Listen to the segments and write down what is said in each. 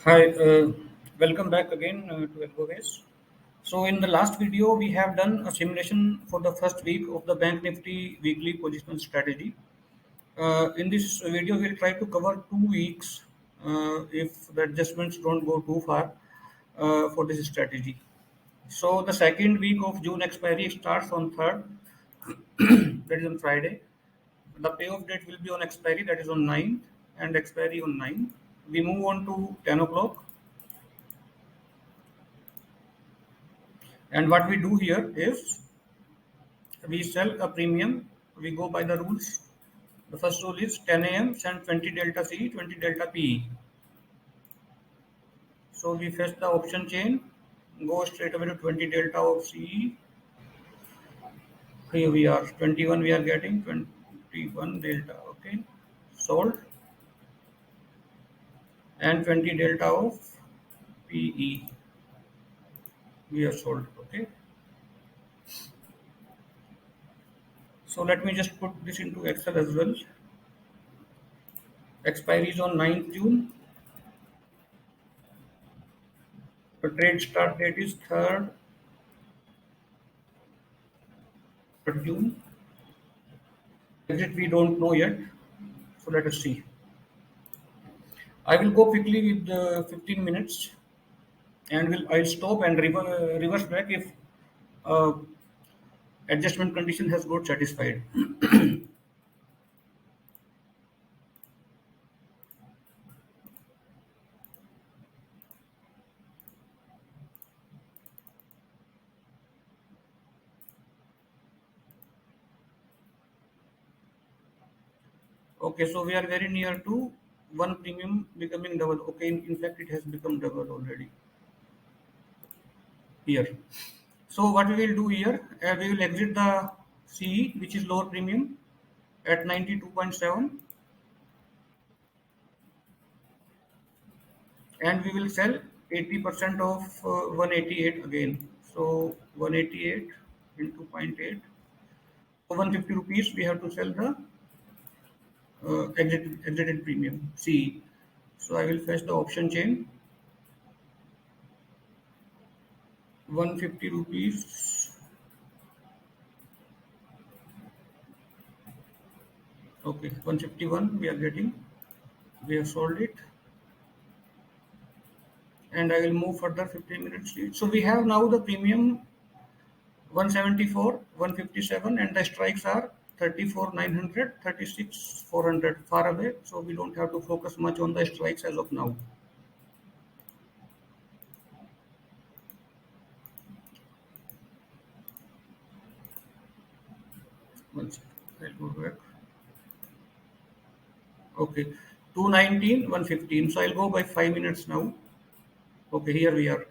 Hi, welcome back again to Algoways. So in the last video, we have done a simulation for the first week of the Bank Nifty weekly positional strategy. In this video, we'll try to cover 2 weeks if the adjustments don't go too far for this strategy. So the second week of June expiry starts on 3rd, that is on Friday. The payoff date will be on expiry, that is on 9th, and expiry on 9th. We move on to 10 o'clock. And what we do here is we sell a premium. We go by the rules. The first rule is 10 a.m. send 20 delta C, 20 delta PE. So we fetch the option chain, go straight away to 20 delta of CE. Here we are, 21 we are getting, 21 delta, okay, sold, and 20 delta of PE, we are sold, okay. So let me just put this into Excel as well. Expiry is on 9th June. The trade start date is 3rd June. Exit we don't know yet, so let us see. I will go quickly with the 15 minutes, and I'll stop and reverse back if uh, adjustment condition has got satisfied. Okay, so we are very near to one premium becoming double. Okay, in fact, it has become double already here. So what we will do here, we will exit the CE, which is lower premium, at 92.7, and we will sell 80% of 188 again. So 188 into zero point 0.8. So 150 rupees we have to sell the exited premium C. So I will fetch the option chain. 150 rupees. Okay, 151 we are getting. We have sold it. And I will move further 15 minutes. So we have now the premium 174, 157, and the strikes are 34, 900, 36, 400 far away. So we don't have to focus much on the strikes as of now. One second. I'll go back. Okay, 219, 115. So I'll go by 5 minutes now. Okay, here we are.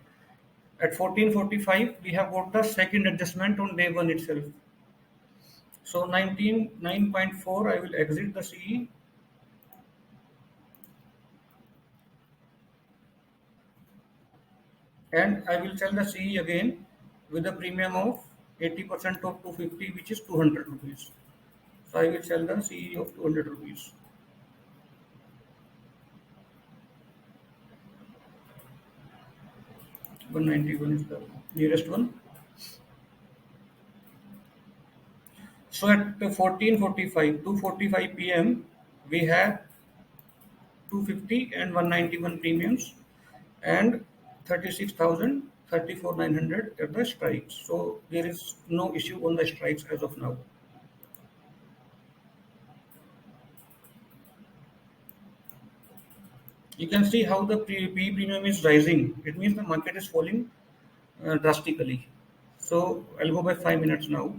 At 14:45, we have got the second adjustment on day one itself. So 9.4, I will exit the CE. And I will sell the CE again with a premium of 80% of 250, which is 200 rupees. So I will sell the CE of 200 rupees. 191 is the nearest one. So at 14:45, 2:45 p.m., we have 250 and 191 premiums and 36,000, 34,900 at the strikes. So there is no issue on the strikes as of now. You can see how the P premium is rising. It means the market is falling drastically. So I'll go by 5 minutes now.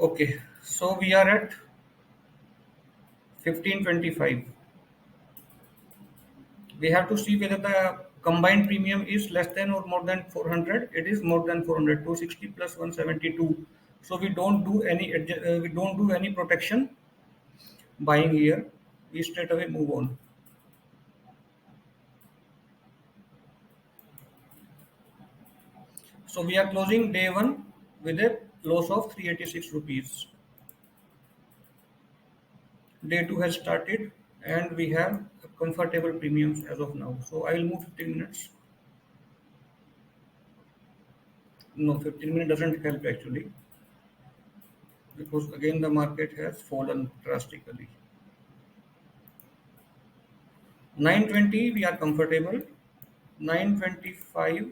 Okay, so we are at 1525. We have to see whether the combined premium is less than or more than 400. It is more than 400, 260 plus 172. So we don't do any protection buying here. We straight away move on. So we are closing day one with a loss of 386 rupees. Day 2 has started and we have comfortable premiums as of now. So I will move 15 minutes. No, 15 minutes doesn't help actually because again the market has fallen drastically. 920 we are comfortable. 925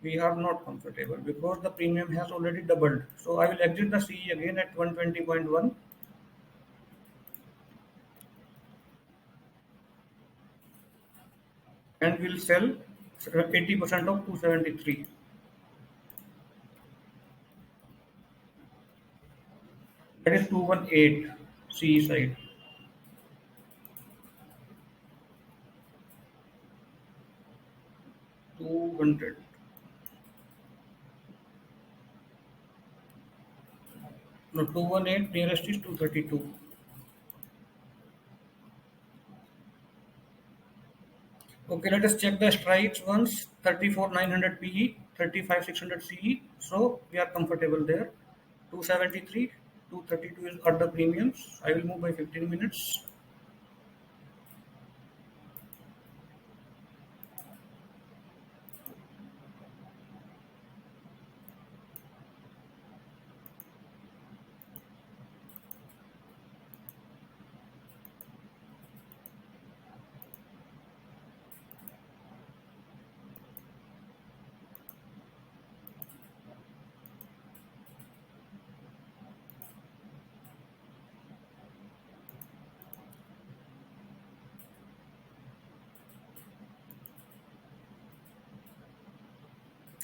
we are not comfortable because the premium has already doubled. So I will exit the CE again at 120.1 and will sell 80% of 273. That is 218 CE side. 200. No, 218 nearest is 232. Okay, let us check the strikes once. 34,900 PE, 35,600 CE. So we are comfortable there. 273, 232 is at the premiums. I will move by 15 minutes.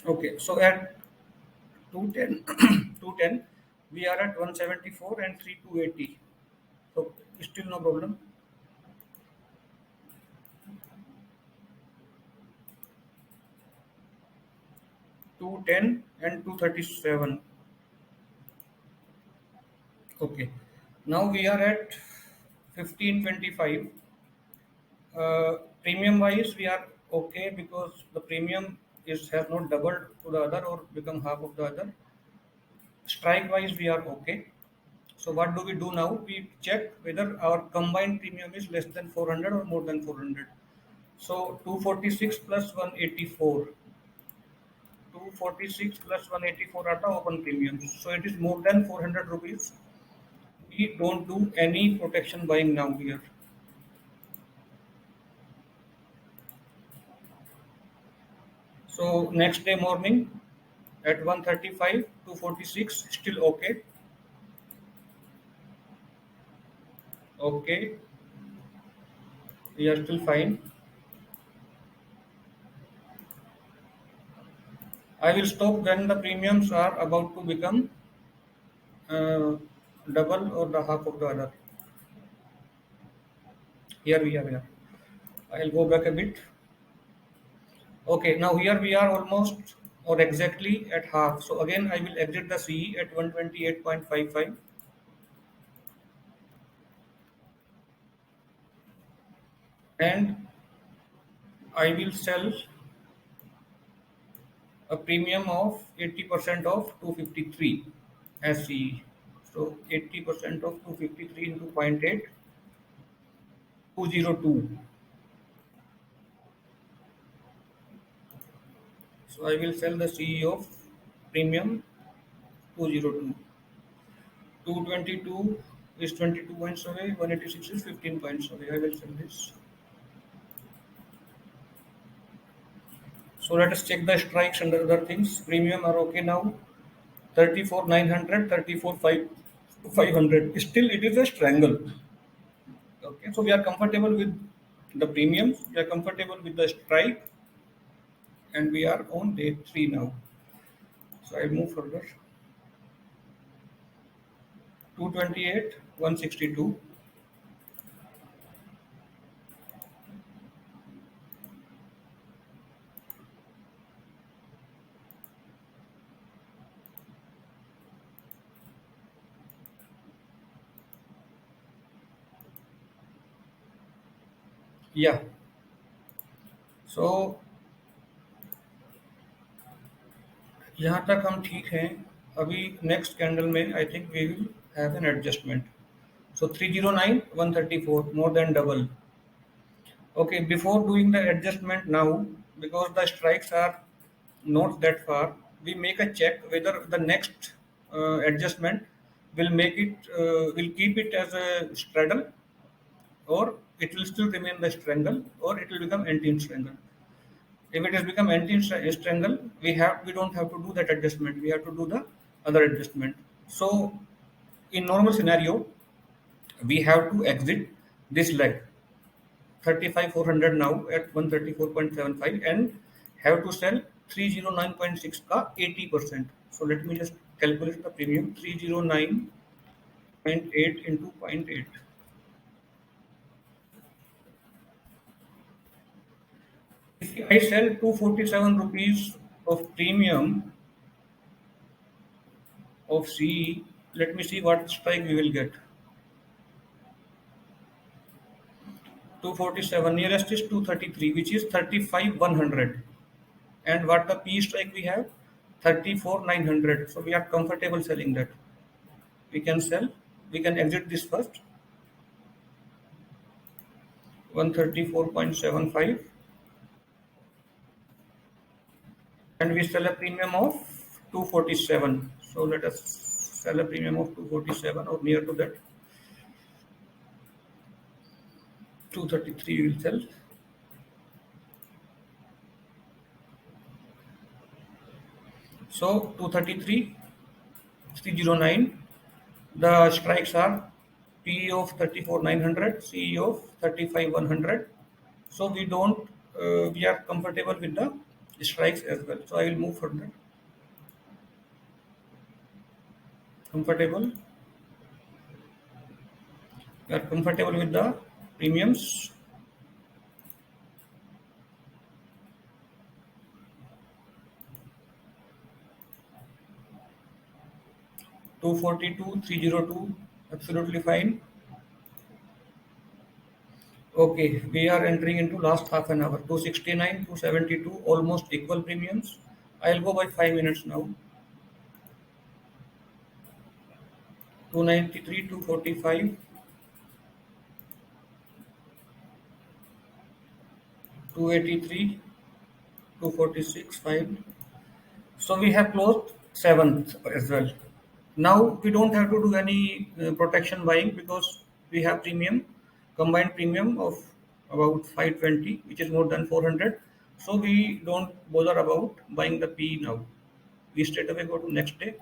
Okay, so at 210, 210, we are at 174 and 3280. So still no problem. 210 and 237. Okay, now we are at 1525. Premium wise, we are okay because the premium is has not doubled to the other or become half of the other. Strike wise, we are okay. So what do we do now? We check whether our combined premium is less than 400 or more than 400. So 246 plus 184. 246 plus 184 are the open premiums. So it is more than 400 rupees. We don't do any protection buying now here. So next day morning at 135, 246, still okay. Okay, we are still fine. I will stop when the premiums are about to become uh, double or the half of the other. Here we are here. I'll go back a bit. Okay, now here we are almost or exactly at half. So again, I will exit the CE at 128.55 and I will sell a premium of 80% of 253 as CE. So 80% of 253 into 0.8, 202. So I will sell the CE of premium 202. 222 is 22 points away, 186 is 15 points away. I will sell this. So let us check the strikes and the other things. Premium are okay now. 34,900, 34,500. Still, it is a strangle. Okay, so we are comfortable with the premiums. We are comfortable with the strike, and we are on day 3 now. So I move further. 228, 162. Yeah. So यहाँ तक हम ठीक हैं. अभी next candle में I think we will have an adjustment. So 309, 134, more than double. Okay, before doing the adjustment now, because the strikes are not that far, we make a check whether the next adjustment will will keep it as a straddle, or it will still remain the strangle, or it will become anti-strangle. If it has become anti-strangle, we don't have to do that adjustment. We have to do the other adjustment. So in normal scenario, we have to exit this leg 35,400 now at 134.75 and have to sell 309.6 ka 80%. So let me just calculate the premium. 309.8 into zero point 0.8. If I sell 247 rupees of premium of CE, let me see what strike we will get. 247, nearest is 233, which is 35,100. And what the P strike we have? 34,900. So we are comfortable selling that. We can sell, we can exit this first. 134.75, and we sell a premium of 247. So let us sell a premium of 247 or near to that. 233 we will sell. So 233, 309. The strikes are PE of 34,900, CE of 35,100. So we are comfortable with the strikes as well. So I will move further. Comfortable. We are comfortable with the premiums. Two 42, 302, absolutely fine. Okay, we are entering into last half an hour. 269, 272, almost equal premiums. I'll go by 5 minutes now. 293, 245, 283, 246, fine. So we have closed seventh as well. Now we don't have to do any protection buying because we have combined premium of about 520, which is more than 400. So we don't bother about buying the P now. We straight away go to next day.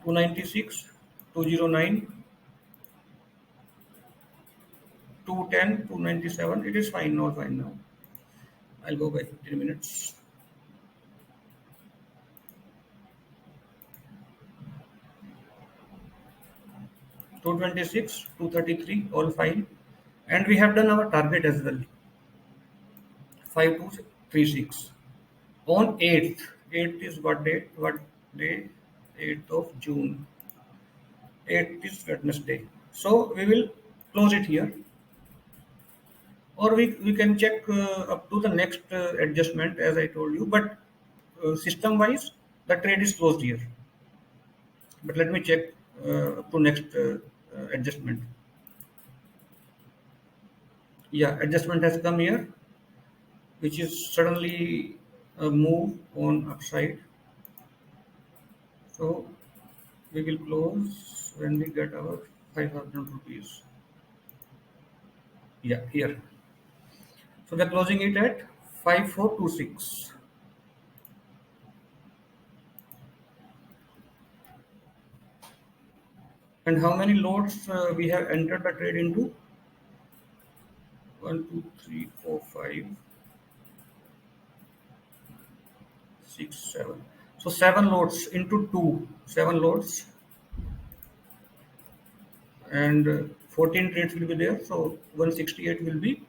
296, 209, 210, 297. It is fine, not fine now. I'll go by 15 minutes. 226, 233, all fine. And we have done our target as well. 5236. On 8th. 8th is what date? What day? 8th of June. 8th is Wednesday. So we will close it here. Or we can check up to the next adjustment as I told you. But system wise, the trade is closed here. But let me check up to next adjustment. Yeah, adjustment has come here, which is suddenly a move on upside. So we will close when we get our 5,000 rupees. Yeah, here. So we are closing it at 5426. And how many lots we have entered the trade into? 1, 2, 3, 4, 5, 6, 7. So 7 lots into 2. 7 lots. And 14 trades will be there. So 168 will be.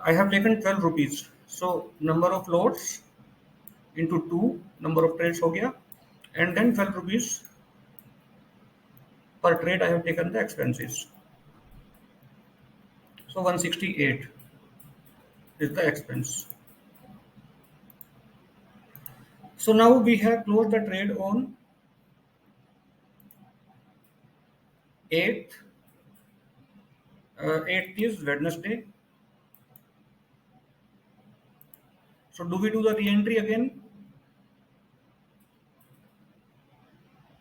I have taken 12 rupees. So number of lots into 2, number of trades ho gaya. And then 12 rupees per trade I have taken the expenses. So 168 is the expense. So now we have closed the trade on 8th, 8th is Wednesday. So do we do the re-entry again?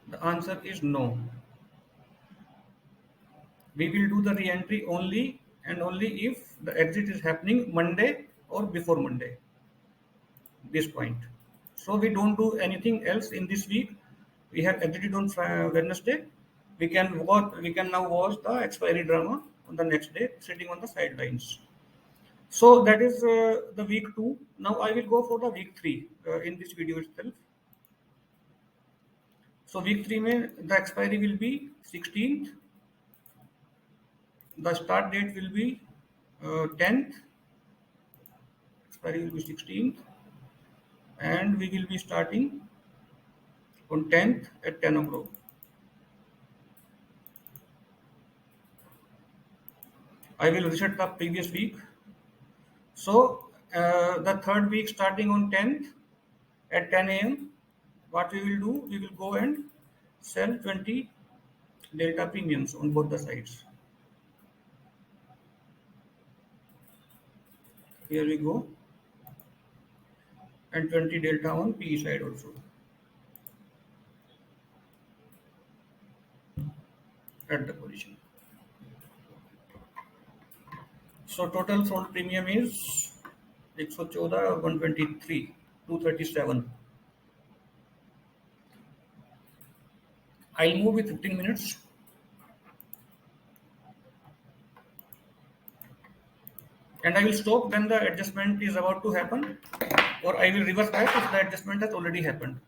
The answer is no. We will do the re-entry only and only if the exit is happening Monday or before Monday, this point. So we don't do anything else in this week. We have exited on Wednesday. We can now watch the expiry drama on the next day, sitting on the sidelines. So that is the week two. Now I will go for the week three in this video itself. So week three में the expiry will be 16th. The start date will be 10th. Expiry will be 16th, and we will be starting on 10th at 10 o'clock. I will reset the previous week. So the third week starting on 10th at 10 a.m. What we will do? We will go and sell 20 delta premiums on both the sides. Here we go, and 20 delta on PE side also at the position. So total sold premium is 114, 123, 237. I'll move with 15 minutes. And I will stop when the adjustment is about to happen, or I will reverse back if the adjustment has already happened.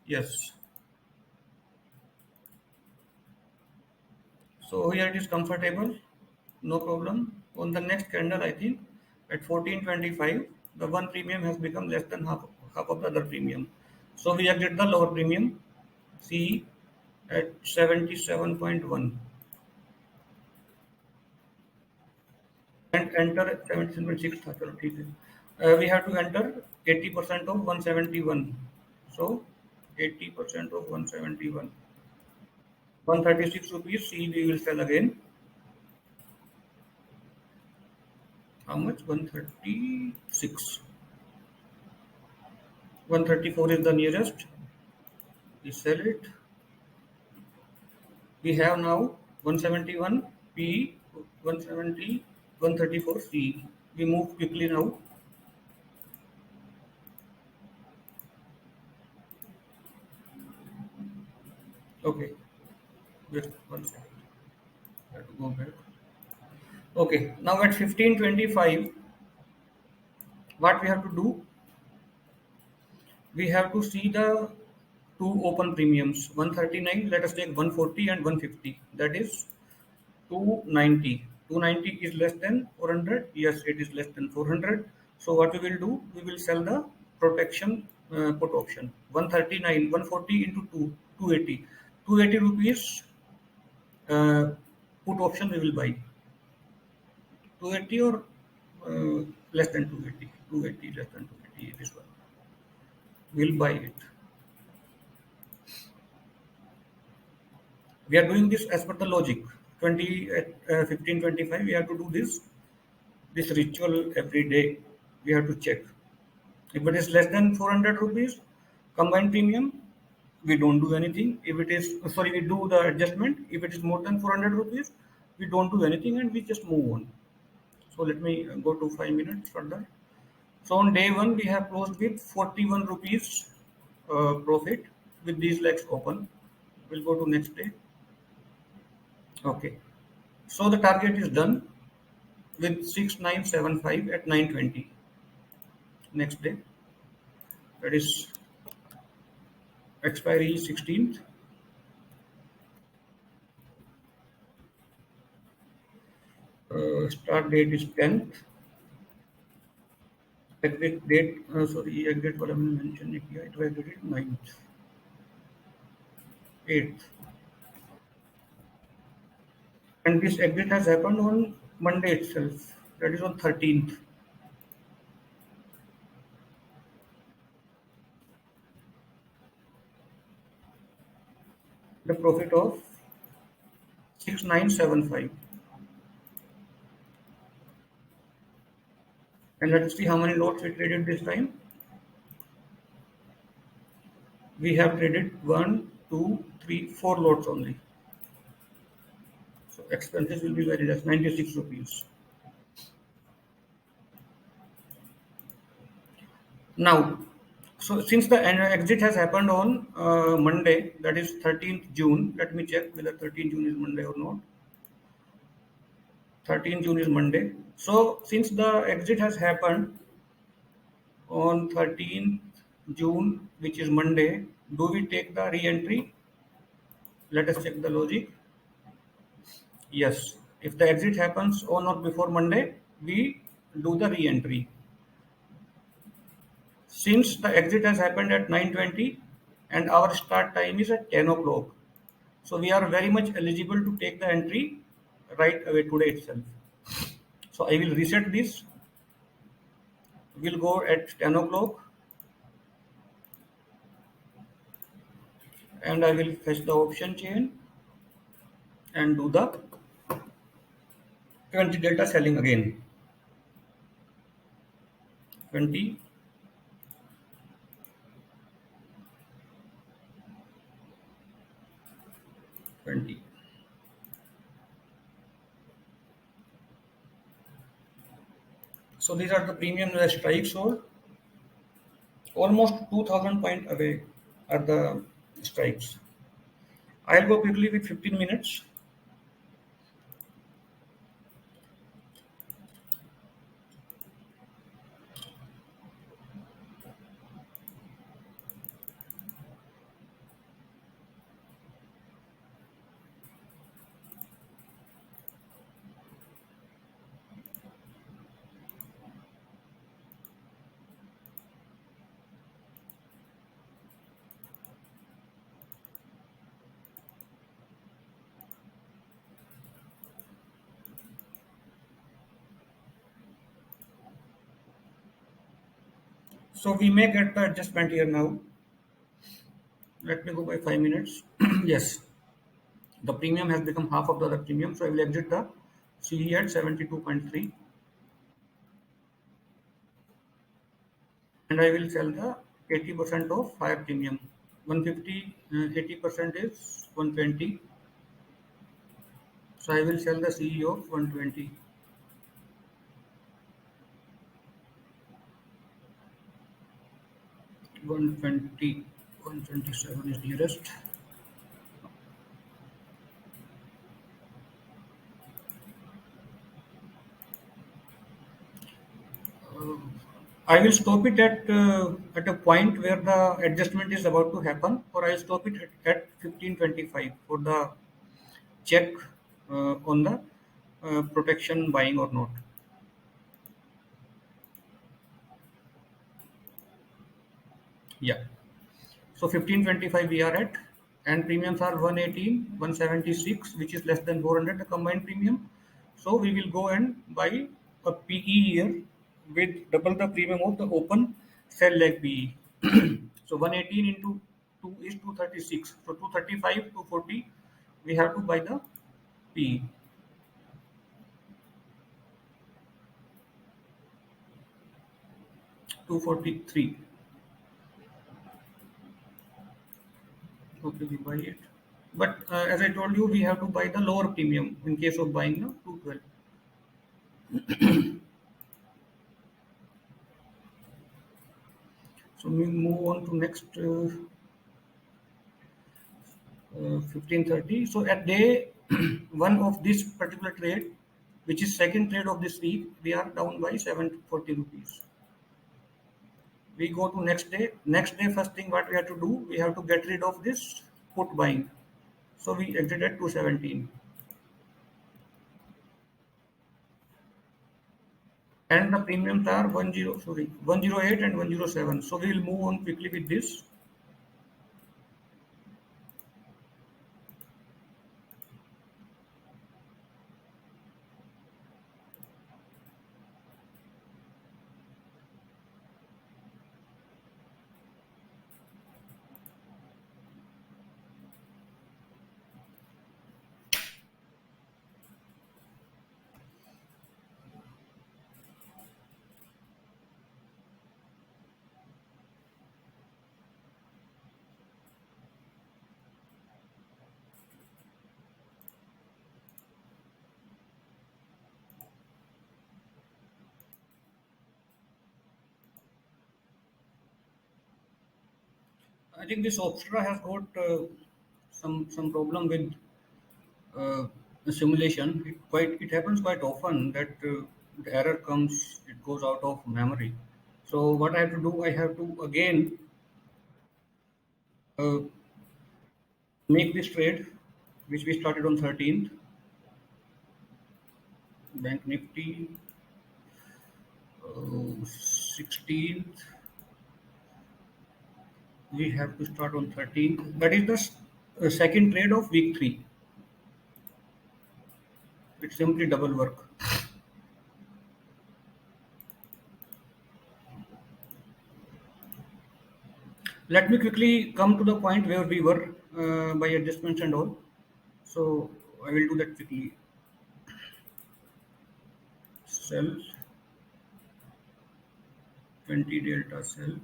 Yes. So here it is comfortable, no problem. On the next candle, I think at 14.25, the one premium has become less than half of the other premium. So we exit the lower premium, C at 77.1 and enter at 77.6. चलो ठीक है. We have to enter 80% of 171. So 80% of 171. 136 rupees. C we will sell again. How much? 136. 134 is the nearest. We sell it. We have now 171 P, 170, 134 C. We move quickly now. Okay, just 1 second. I have to go back. Okay, now at 15.25, what we have to do? We have to see the two open premiums. 139. Let us take 140 and 150. That is 290. 290 is less than 400. Yes, it is less than 400. So what we will do? We will sell the protection put option. 139, 140 into 2, 280. 280 rupees uh, put option we will buy. 280 or less than 280. 280 less than 280. This one. We'll buy it. We are doing this as per the logic. 20 at 15.25. We have to do this ritual every day. We have to check. If it is less than 400 rupees combined premium, we don't do anything. If it is, sorry, we do the adjustment. If it is more than 400 rupees, we don't do anything and we just move on. So let me go to 5 minutes further. So on day one, we have closed with 41 rupees profit with these legs open. We'll go to next day. Okay. So the target is done with 6975 at 920. Next day. That is expiry 16th. Start date is 10th. exit date, sorry, exit what I mentioned it here, it was exited 9th, 8th. And this exit has happened on Monday itself, that is on 13th. The profit of 6975. And let's see how many lots we traded this time. We have traded one, two, three, four lots only. So expenses will be very less, 96 rupees. Now, so since the exit has happened on Monday, that is 13th June, let me check whether 13th June is Monday or not. 13th June is Monday. So since the exit has happened on 13th June, which is Monday, do we take the re-entry? Let us check the logic. Yes. If the exit happens on or before Monday, we do the re-entry. Since the exit has happened at 9:20 and our start time is at 10 o'clock, so we are very much eligible to take the entry right away today itself. So I will reset this. We'll go at 10 o'clock and I will fetch the option chain and do the 20 delta selling again. 20, 20. So these are the premium strikes sold. Almost 2000 point away are the strikes. I'll go quickly with 15 minutes. So we may get the adjustment here now. Let me go by 5 minutes. Yes, the premium has become half of the other premium. So I will exit the CE at 72.3 and I will sell the 80% of higher premium. 150, 80% is 120. So I will sell the CE of 120. 120, 127 is nearest. Uh, I will stop it at a point where the adjustment is about to happen, or I will stop it at 1525 for the check on the protection buying or not. Yeah. So 1525 we are at, and premiums are 118, 176, which is less than 400 the combined premium. So we will go and buy a PE here with double the premium of the open sell leg PE. So 118 into 2 is 236. So 235 to 40 we have to buy the PE. 243. Okay, we buy it. But as I told you, we have to buy the lower premium in case of buying the 212. So we move on to next 1530. So at day one of this particular trade, which is second trade of this week, we are down by 740 rupees. We go to next day. Next day, first thing what we have to do, we have to get rid of this put buying. So we exit at 217. and the premiums are 108 and 107. So we will move on quickly with this. I think this Opstra has got some problem with the simulation. It happens quite often that the error comes, it goes out of memory. So what I have to do, I have to again uh, make this trade, which we started on 13th, Bank Nifty, 16th. We have to start on 13th. That is the second trade of week 3. It's simply double work. Let me quickly come to the point where we were by adjustments and all. So I will do that quickly. Sell 20 delta sell.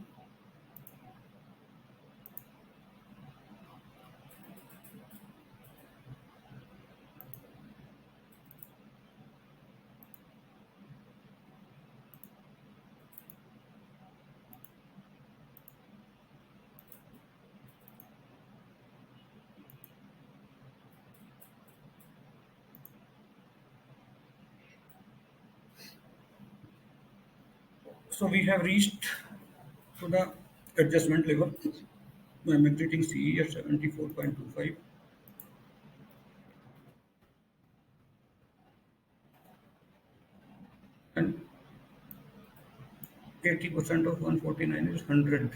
So we have reached to the adjustment level. I am exiting CE at 74.25 and 80% of 149 is 100.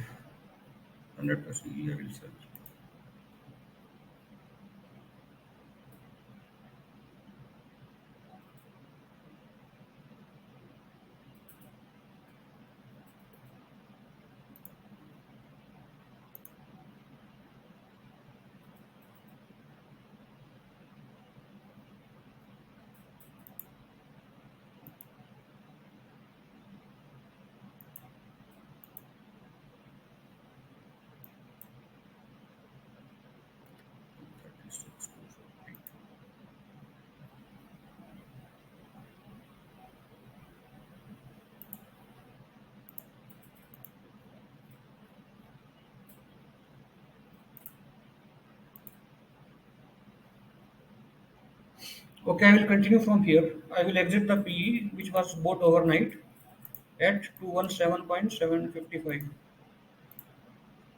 100 plus CE I will sell. Okay, I will continue from here. I will exit the PE which was bought overnight at 217.755.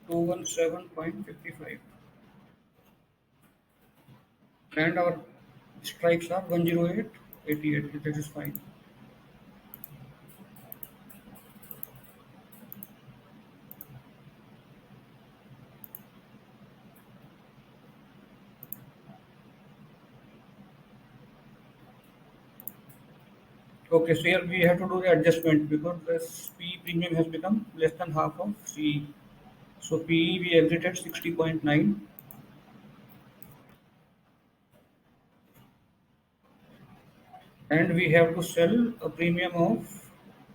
217.55. And our strikes are 108.88. That is fine. Okay, so here we have to do the adjustment because the P premium has become less than half of C. So PE we exited 60.9 and we have to sell a premium of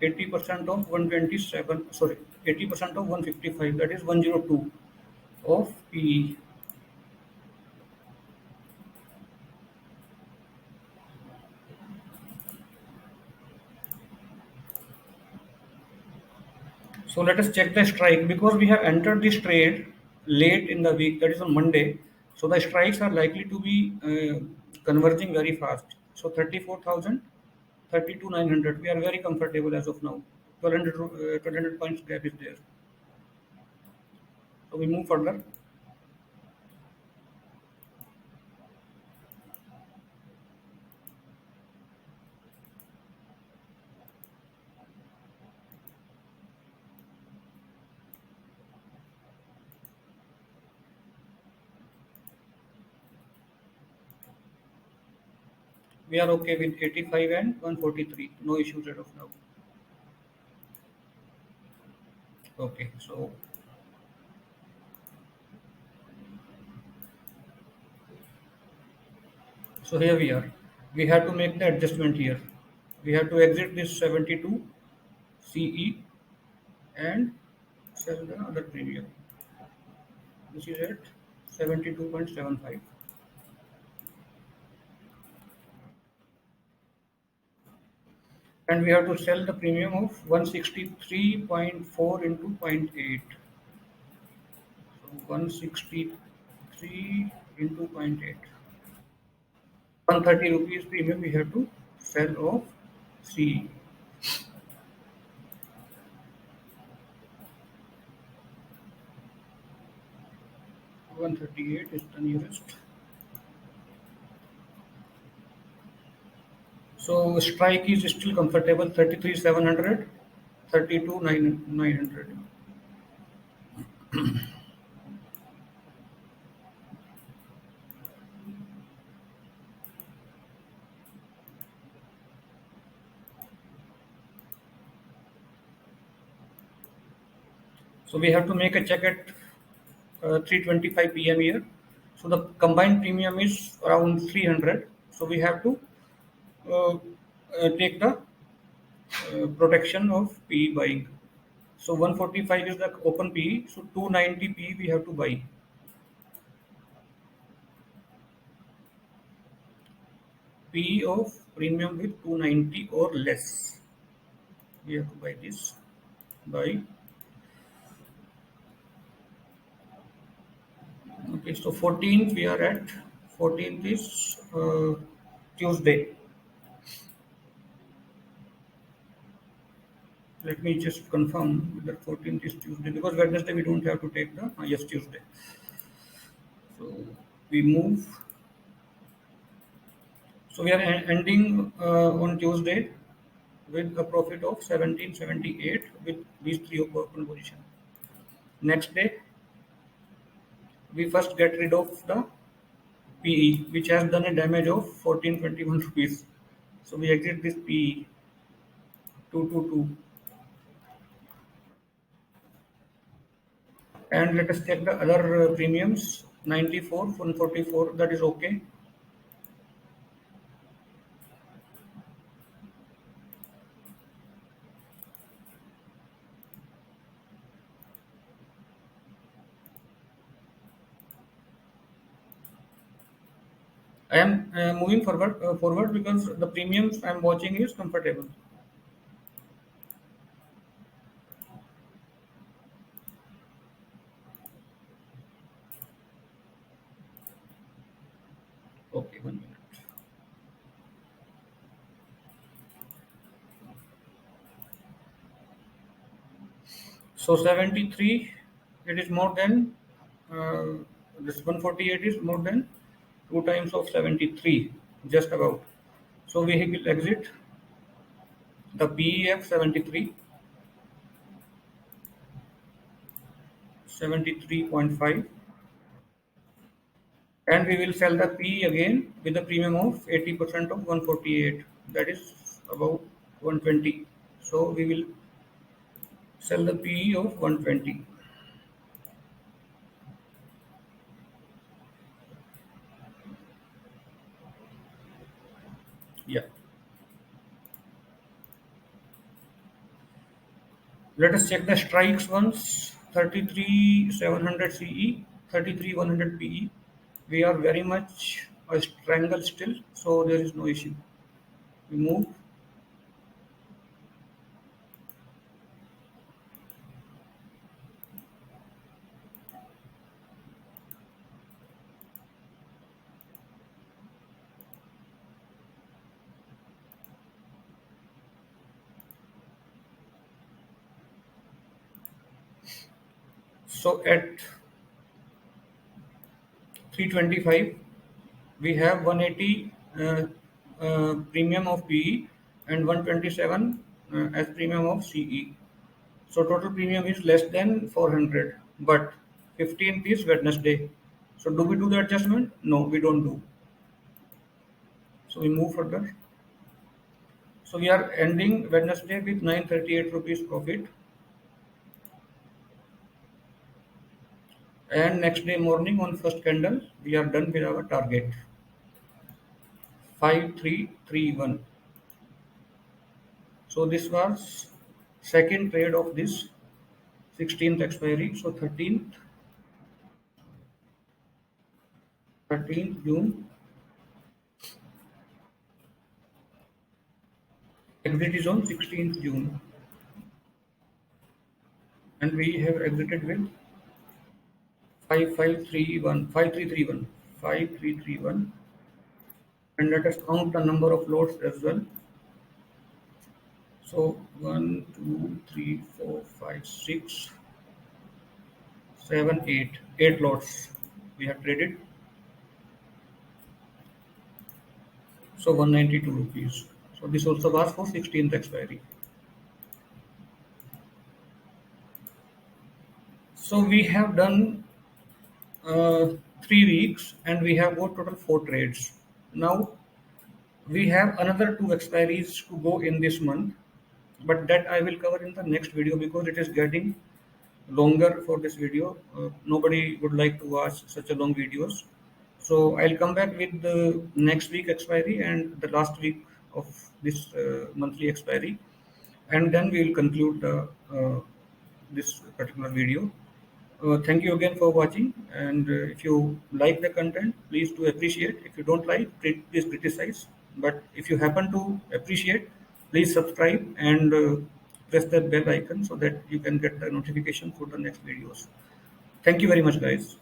80% of 127, sorry, 80% of 155, that is 102 of PE. So let us check the strike because we have entered this trade late in the week, that is on Monday. So the strikes are likely to be converging very fast. So 34,000, 32,900. We are very comfortable as of now. 1200 points gap is there. So we move further. We are okay with 85 and 143. No issues as of now. Okay, so here we are. We have to make the adjustment here. We have to exit this 72 CE and sell the other premium, which is at 72.75. And we have to sell the premium of 163.4 into zero point 0.8. So 163 into zero point 0.8. 130 rupees premium we have to sell of C. 138 is the nearest. So strike is still comfortable, 33,700, 32,900. So we have to make a check at 3:25 p.m. here. So the combined premium is around 300. So we have to take the protection of PE buying. So 145 is the open PE. So 290 PE we have to buy. PE of premium with 290 or less. We have to buy this. Buy. Okay, so 14th we are at. 14th is Tuesday. Let me just confirm that 14th is Tuesday, because Wednesday we don't have to take the yes, Tuesday. So we move. So we are ending on Tuesday with a profit of 1778 with these three open position. Next day we first get rid of the PE, which has done a damage of 1421 rupees. So we exit this PE 222. And let us check the other premiums. 94, 144, that is okay. I am moving forward because the premiums I am watching is comfortable. Okay, 1 minute. So 73, it is more than this 148 is more than 2 times of 73, just about. So we will exit the PEF 73, 73.5, and we will sell the P again with a premium of 80% of 148. That is about 120. So we will sell the PE of 120. Yeah. Let us check the strikes once. 33,700 CE, 33,100 PE. We are very much a strangle still, so there is no issue. We move. So at 325, we have 180 premium of PE and 127 as premium of CE. So total premium is less than 400, but 15th is Wednesday. So do we do the adjustment? No, we don't do. So we move further. So we are ending Wednesday with 938 rupees profit, and next day morning on first candle we are done with our target 5331. So this was second trade of this 16th expiry. So 13th June, exit is on 16th June, and we have exited with 5531, 5331, 5331. And let us count the number of loads as well. So 1, 2, 3, 4, 5, 6, 7, 8. 8 lots we have traded. So 192 rupees. So this also was for 16th expiry. So we have done 3 weeks and we have got total 4 trades. Now we have another 2 expiries to go in this month, but that I will cover in the next video because it is getting longer for this video. Nobody would like to watch such a long videos. So I'll come back with the next week expiry and the last week of this monthly expiry, and then we will conclude this particular video. Thank you again for watching, and if you like the content, please do appreciate. If you don't like, please criticize. But if you happen to appreciate, please subscribe and press that bell icon so that you can get the notification for the next videos. Thank you very much, guys.